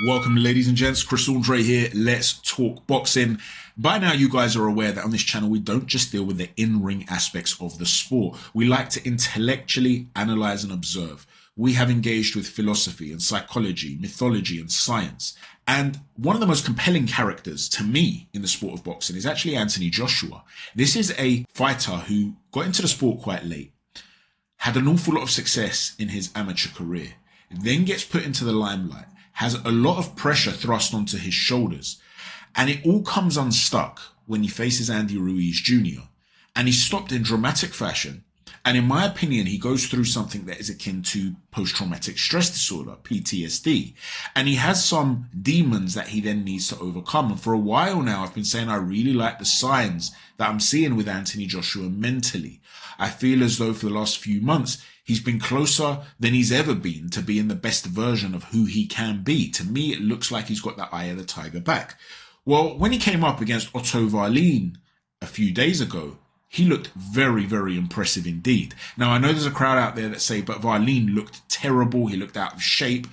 Welcome, ladies and gents. Chris Andre here. Let's talk boxing. By now, you guys are aware that on this channel, we don't just deal with the in-ring aspects of the sport. We like to intellectually analyze and observe. We have engaged with philosophy and psychology, mythology and science. And one of the most compelling characters to me in the sport of boxing is actually Anthony Joshua. This is a fighter who got into the sport quite late, had an awful lot of success in his amateur career, then gets put into the limelight, has a lot of pressure thrust onto his shoulders, and it all comes unstuck when he faces Andy Ruiz Jr. And he's stopped in dramatic fashion. And in my opinion, he goes through something that is akin to post-traumatic stress disorder, PTSD. And he has some demons that he then needs to overcome. And for a while now, I've been saying I really like the signs that I'm seeing with Anthony Joshua mentally. I feel as though for the last few months, he's been closer than he's ever been to being the best version of who he can be. To me, it looks like he's got that eye of the tiger back. Well, when he came up against Otto Wallin a few days ago, he looked very, very impressive indeed. Now, I know there's a crowd out there that say, but Wallin looked terrible. He looked out of shape.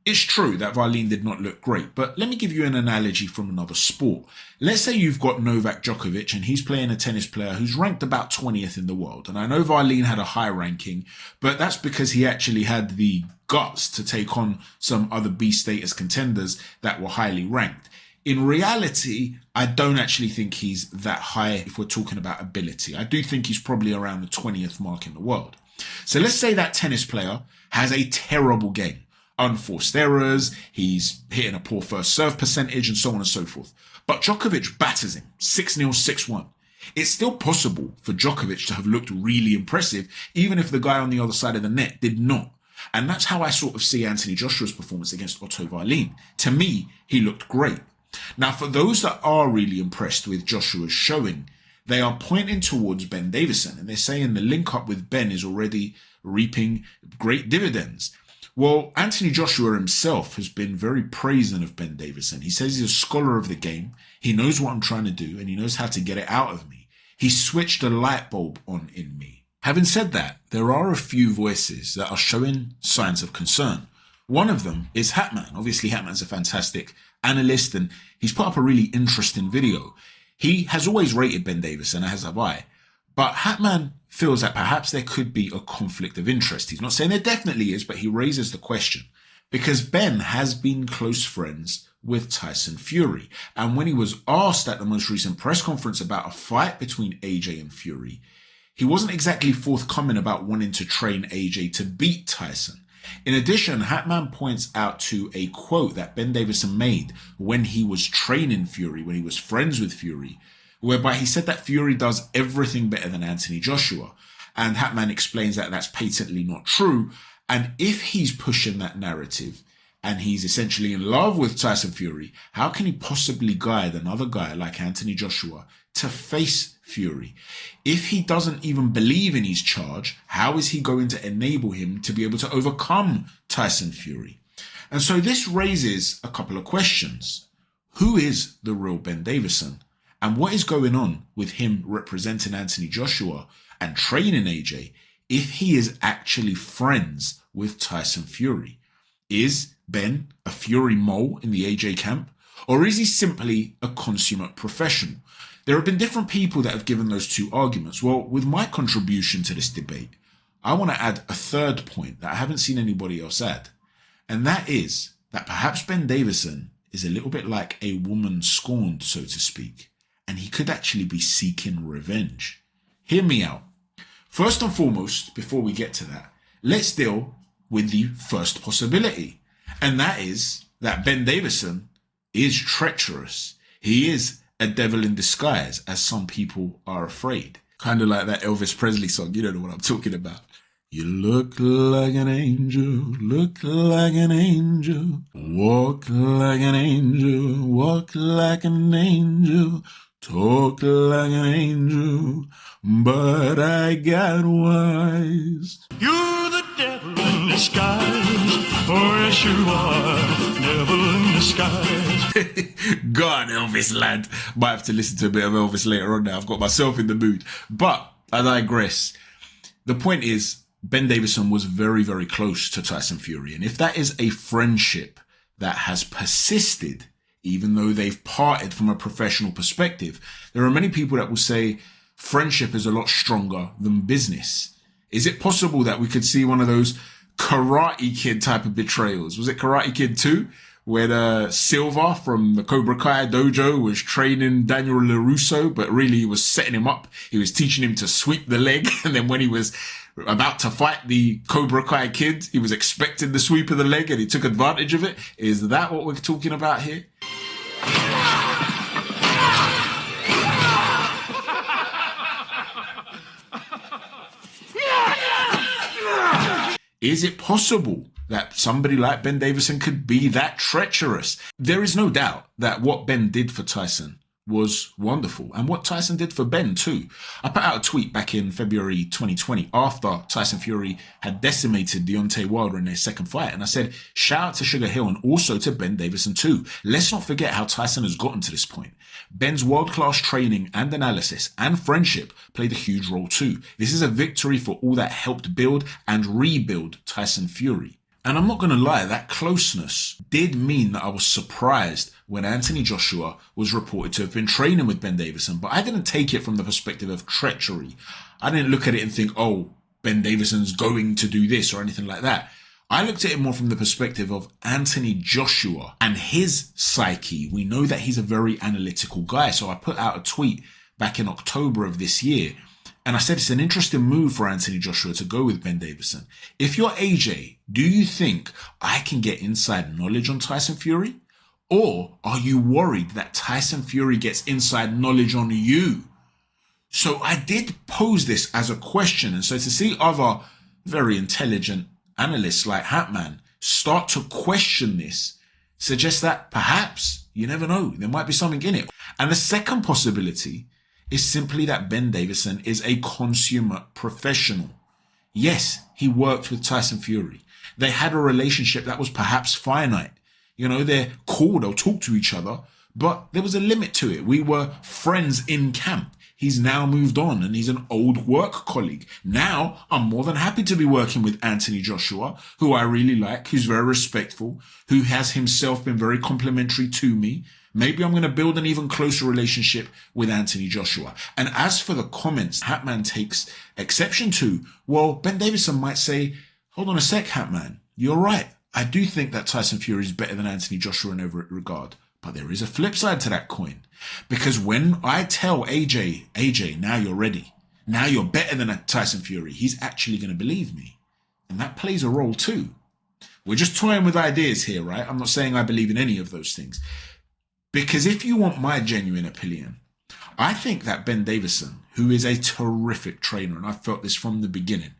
It's true that Wallin did not look great, but let me give you an analogy from another sport. Let's say you've got Novak Djokovic and he's playing a tennis player who's ranked about 20th in the world. And I know Wallin had a high ranking, but that's because he actually had the guts to take on some other B-status contenders that were highly ranked. In reality, I don't actually think he's that high if we're talking about ability. I do think he's probably around the 20th mark in the world. So let's say that tennis player has a terrible game. Unforced errors, he's hitting a poor first serve percentage and so on and so forth. But Djokovic batters him 6-0, 6-1. It's still possible for Djokovic to have looked really impressive, even if the guy on the other side of the net did not. And that's how I sort of see Anthony Joshua's performance against Otto Wallin. To me, he looked great. Now, for those that are really impressed with Joshua's showing, they are pointing towards Ben Davidson, and they're saying the link up with Ben is already reaping great dividends. Well, Anthony Joshua himself has been very praising of Ben Davidson. He says he's a scholar of the game. He knows what I'm trying to do, and he knows how to get it out of me. He switched a light bulb on in me. Having said that, there are a few voices that are showing signs of concern. One of them is Hatman. Obviously, Hatman's a fantastic analyst, and he's put up a really interesting video. He has always rated Ben Davidson, as have I. But Hatman feels that perhaps there could be a conflict of interest. He's not saying there definitely is, but he raises the question. Because Ben has been close friends with Tyson Fury. And when he was asked at the most recent press conference about a fight between AJ and Fury, he wasn't exactly forthcoming about wanting to train AJ to beat Tyson. In addition, Hatman points out to a quote that Ben Davidson made when he was training Fury, when he was friends with Fury, whereby he said that Fury does everything better than Anthony Joshua. And Hatman explains that that's patently not true. And if he's pushing that narrative and he's essentially in love with Tyson Fury, how can he possibly guide another guy like Anthony Joshua to face Fury? If he doesn't even believe in his charge, how is he going to enable him to be able to overcome Tyson Fury? And so this raises a couple of questions. Who is the real Ben Davidson? And what is going on with him representing Anthony Joshua and training AJ if he is actually friends with Tyson Fury? Is Ben a Fury mole in the AJ camp? Or is he simply a consummate professional? There have been different people that have given those two arguments. Well, with my contribution to this debate, I want to add a third point that I haven't seen anybody else add. And that is that perhaps Ben Davidson is a little bit like a woman scorned, so to speak. And he could actually be seeking revenge. Hear me out. First and foremost, before we get to that, let's deal with the first possibility. And that is that Ben Davidson is treacherous. He is a devil in disguise, as some people are afraid. Kind of like that Elvis Presley song. You don't know what I'm talking about. You look like an angel, look like an angel, walk like an angel, walk like an angel, talk like an angel, but I got wise. You're the devil in disguise, oh yes you are, devil in disguise. God, Elvis lad. Might have to listen to a bit of Elvis later on now. I've got myself in the mood. But I digress. The point is, Ben Davidson was very, very close to Tyson Fury. And if that is a friendship that has persisted, even though they've parted from a professional perspective. There are many people that will say friendship is a lot stronger than business. Is it possible that we could see one of those Karate Kid type of betrayals? Was it Karate Kid 2? Where Silva from the Cobra Kai dojo was training Daniel LaRusso, but really he was setting him up. He was teaching him to sweep the leg. And then when he was about to fight the Cobra Kai kid, he was expecting the sweep of the leg and he took advantage of it. Is that what we're talking about here? Is it possible that somebody like Ben Davidson could be that treacherous? There is no doubt that what Ben did for Tyson was wonderful, and what Tyson did for Ben too. I put out a tweet back in February 2020 after Tyson Fury had decimated Deontay Wilder in their second fight, and I said, shout out to Sugar Hill and also to Ben Davidson too. Let's not forget how Tyson has gotten to this point. Ben's world-class training and analysis and friendship played a huge role too. This is a victory for all that helped build and rebuild Tyson Fury. And I'm not going to lie, that closeness did mean that I was surprised when Anthony Joshua was reported to have been training with Ben Davidson, but I didn't take it from the perspective of treachery. I didn't look at it and think, oh, Ben Davidson's going to do this or anything like that. I looked at it more from the perspective of Anthony Joshua and his psyche. We know that he's a very analytical guy. So I put out a tweet back in October of this year, and I said it's an interesting move for Anthony Joshua to go with Ben Davidson. If you're AJ, do you think I can get inside knowledge on Tyson Fury? Or are you worried that Tyson Fury gets inside knowledge on you? So I did pose this as a question. And so to see other very intelligent analysts like Hatman start to question this suggests that perhaps, you never know, there might be something in it. And the second possibility is simply that Ben Davidson is a consummate professional. Yes, he worked with Tyson Fury. They had a relationship that was perhaps finite. You know, they're cool, they'll talk to each other, but there was a limit to it. We were friends in camp. He's now moved on and he's an old work colleague. Now, I'm more than happy to be working with Anthony Joshua, who I really like, who's very respectful, who has himself been very complimentary to me. Maybe I'm going to build an even closer relationship with Anthony Joshua. And as for the comments Hatman takes exception to, well, Ben Davidson might say, hold on a sec, Hatman, you're right. I do think that Tyson Fury is better than Anthony Joshua in every regard. But there is a flip side to that coin. Because when I tell AJ, now you're ready. Now you're better than Tyson Fury. He's actually going to believe me. And that plays a role too. We're just toying with ideas here, right? I'm not saying I believe in any of those things. Because if you want my genuine opinion, I think that Ben Davidson, who is a terrific trainer, and I've felt this from the beginning,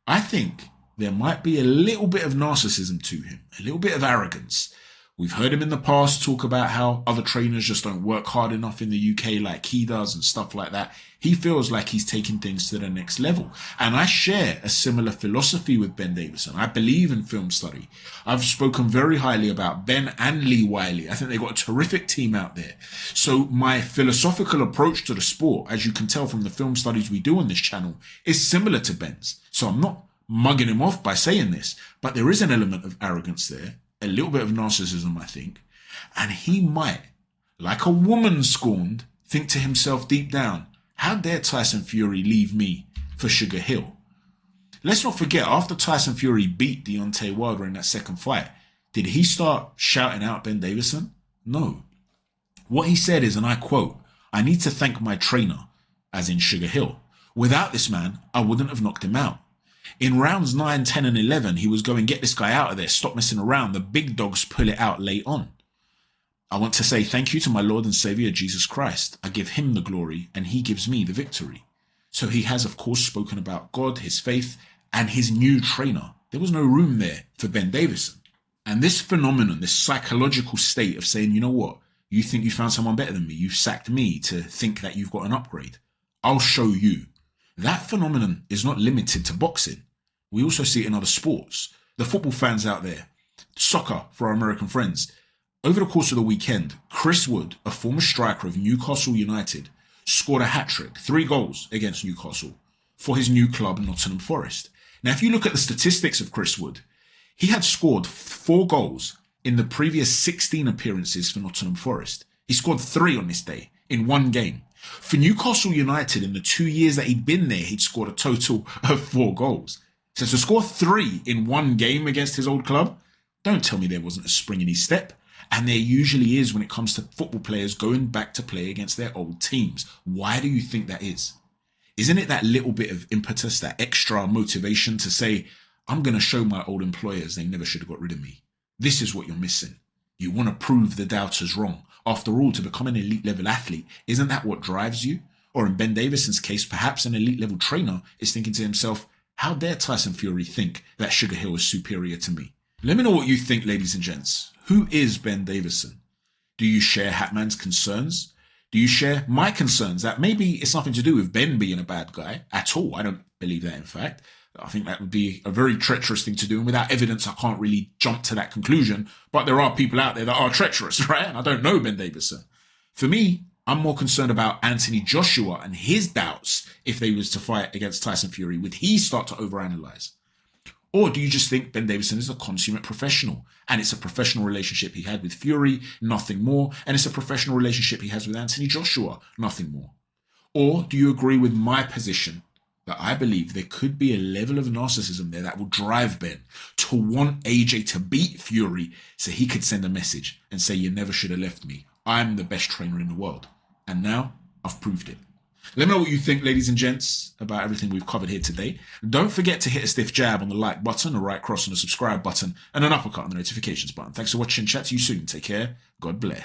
I think there might be a little bit of narcissism to him, a little bit of arrogance. We've heard him in the past talk about how other trainers just don't work hard enough in the UK like he does and stuff like that. He feels like he's taking things to the next level. And I share a similar philosophy with Ben Davidson. I believe in film study. I've spoken very highly about Ben and Lee Wiley. I think they've got a terrific team out there. So my philosophical approach to the sport, as you can tell from the film studies we do on this channel, is similar to Ben's. So I'm not mugging him off by saying this, but there is an element of arrogance there. A little bit of narcissism, I think. And he might, like a woman scorned, think to himself deep down, how dare Tyson Fury leave me for Sugar Hill? Let's not forget, after Tyson Fury beat Deontay Wilder in that second fight, did he start shouting out Ben Davidson? No. What he said is, and I quote, I need to thank my trainer, as in Sugar Hill. Without this man, I wouldn't have knocked him out. In rounds 9, 10 and 11, he was going, get this guy out of there, stop messing around. The big dogs pull it out late on. I want to say thank you to my Lord and Savior, Jesus Christ. I give him the glory and he gives me the victory. So he has, of course, spoken about God, his faith and his new trainer. There was no room there for Ben Davidson. And this phenomenon, this psychological state of saying, you know what, you think you found someone better than me. You've sacked me to think that you've got an upgrade. I'll show you. That phenomenon is not limited to boxing. We also see it in other sports. The football fans out there, soccer for our American friends. Over the course of the weekend, Chris Wood, a former striker of Newcastle United, scored a hat-trick, 3 goals against Newcastle for his new club, Nottingham Forest. Now, if you look at the statistics of Chris Wood, he had scored 4 goals in the previous 16 appearances for Nottingham Forest. He scored 3 on this day in one game. For Newcastle United, in the 2 years that he'd been there, he'd scored a total of 4 goals. So to score 3 in one game against his old club, don't tell me there wasn't a spring in his step. And there usually is when it comes to football players going back to play against their old teams. Why do you think that is? Isn't it that little bit of impetus, that extra motivation to say, I'm going to show my old employers they never should have got rid of me? This is what you're missing. You want to prove the doubters wrong. After all, to become an elite level athlete, isn't that what drives you? Or in Ben Davidson's case, perhaps an elite level trainer is thinking to himself, how dare Tyson Fury think that Sugar Hill is superior to me? Let me know what you think, ladies and gents. Who is Ben Davidson? Do you share Hatman's concerns? Do you share my concerns that maybe it's nothing to do with Ben being a bad guy at all? I don't believe that, in fact. I think that would be a very treacherous thing to do. And without evidence, I can't really jump to that conclusion. But there are people out there that are treacherous, right? And I don't know Ben Davidson. For me, I'm more concerned about Anthony Joshua and his doubts if they was to fight against Tyson Fury. Would he start to overanalyze? Or do you just think Ben Davidson is a consummate professional and it's a professional relationship he had with Fury, nothing more, and it's a professional relationship he has with Anthony Joshua, nothing more? Or do you agree with my position that I believe there could be a level of narcissism there that will drive Ben to want AJ to beat Fury so he could send a message and say, you never should have left me. I'm the best trainer in the world. And now I've proved it. Let me know what you think, ladies and gents, about everything we've covered here today. Don't forget to hit a stiff jab on the like button, a right cross on the subscribe button, and an uppercut on the notifications button. Thanks for watching. Chat to you soon. Take care. God bless.